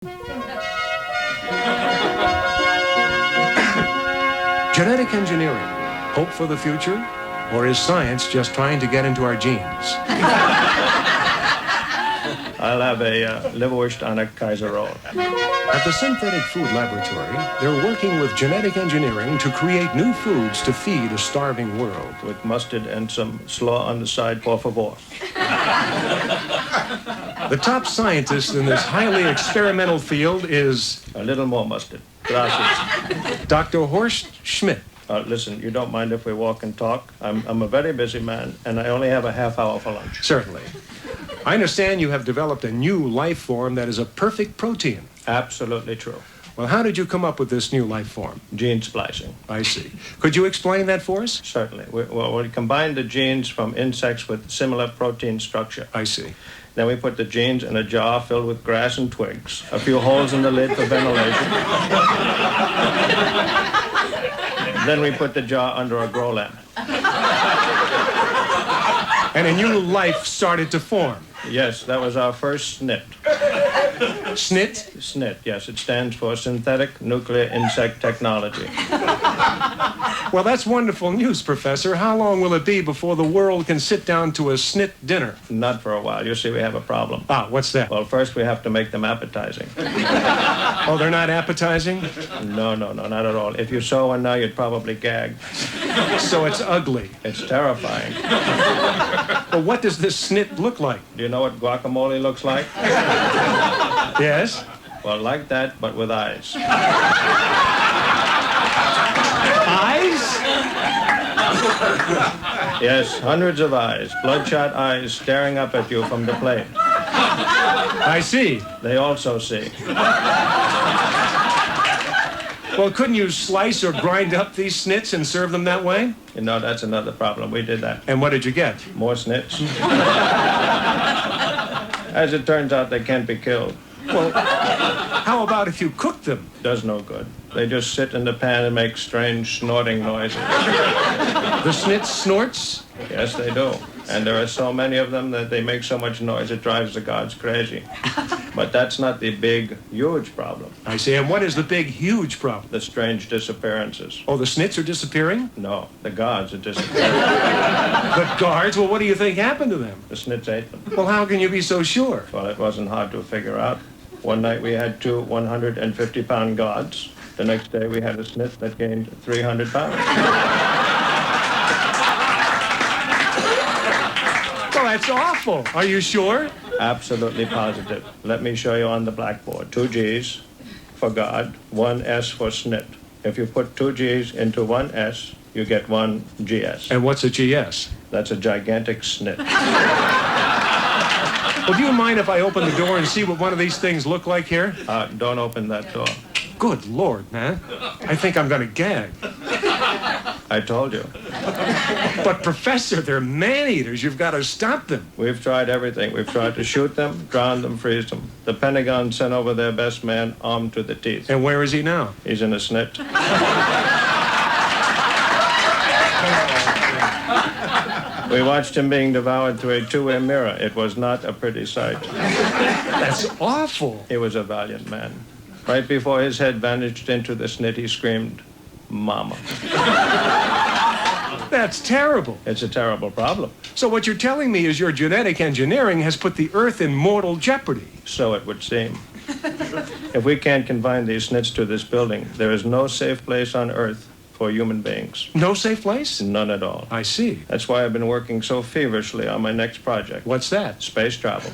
Genetic engineering, hope for the future? Or is science just trying to get into our genes? I'll have a liverwurst on a Kaiser roll. At the Synthetic Food Laboratory, they're working with genetic engineering to create new foods to feed a starving world. With mustard and some slaw on the side, por favor. The top scientist in this highly experimental field is... A little more mustard. Gracias. Dr. Horst Schmidt. Listen, you don't mind if we walk and talk? I'm a very busy man, and I only have a half hour for lunch. Certainly. I understand you have developed a new life form that is a perfect protein. Absolutely true. Well, how did you come up with this new life form? Gene splicing. I see. Could you explain that for us? Certainly. We combine the genes from insects with similar protein structure. I see. Then we put the genes in a jar filled with grass and twigs, a few holes in the lid for ventilation. Then we put the jar under a grow lamp. And a new life started to form. Yes, that was our first S.N.I.T. S.N.I.T? S.N.I.T, yes. It stands for Synthetic Nuclear Insect Technology. Well, that's wonderful news, Professor. How long will it be before the world can sit down to a S.N.I.T dinner? Not for a while. You see, we have a problem. Ah, what's that? Well, first we have to make them appetizing. Oh, they're not appetizing? No, not at all. If you saw one now, you'd probably gag. So it's ugly. It's terrifying. Well, what does this S.N.I.T look like? Do you know what guacamole looks like? Yes? Well, like that, but with eyes. Eyes? Yes, hundreds of eyes. Bloodshot eyes staring up at you from the plate. I see. They also see. Well, couldn't you slice or grind up these S.N.I.Ts and serve them that way? You know, that's another problem. We did that. And what did you get? More S.N.I.Ts. As it turns out, they can't be killed. Well, how about if you cook them? Does no good. They just sit in the pan and make strange snorting noises. The S.N.I.T snorts? Yes, they do. And there are so many of them that they make so much noise it drives the gods crazy. But that's not the big, huge problem. I see. And what is the big, huge problem? The strange disappearances. Oh, the S.N.I.Ts are disappearing? No, the gods are disappearing. The guards? Well, what do you think happened to them? The S.N.I.Ts ate them. Well, how can you be so sure? Well, it wasn't hard to figure out. One night we had two 150-pound gods. The next day we had a S.N.I.T that gained 300 pounds. Well, that's awful. Are you sure? Absolutely positive. Let me show you on the blackboard. 2 G's for God, 1 S for S.N.I.T. If you put 2 G's into 1 S, you get 1 GS. And what's a GS? That's a gigantic S.N.I.T. Well, do you mind if I open the door and see what one of these things look like here? Don't open that door. Good Lord, man. I think I'm going to gag. I told you. But, Professor, they're man-eaters. You've got to stop them. We've tried everything. We've tried to shoot them, drown them, freeze them. The Pentagon sent over their best man armed to the teeth. And where is he now? He's in a S.N.I.T. We watched him being devoured through a two-way mirror. It was not a pretty sight. That's awful. He was a valiant man. Right before his head vanished into the S.N.I.T, he screamed, "Mama." That's terrible. It's a terrible problem. So what you're telling me is your genetic engineering has put the Earth in mortal jeopardy. So it would seem. If we can't confine these S.N.I.Ts to this building, there is no safe place on Earth for human beings. No safe place? None at all. I see. That's why I've been working so feverishly on my next project. What's that? Space travel.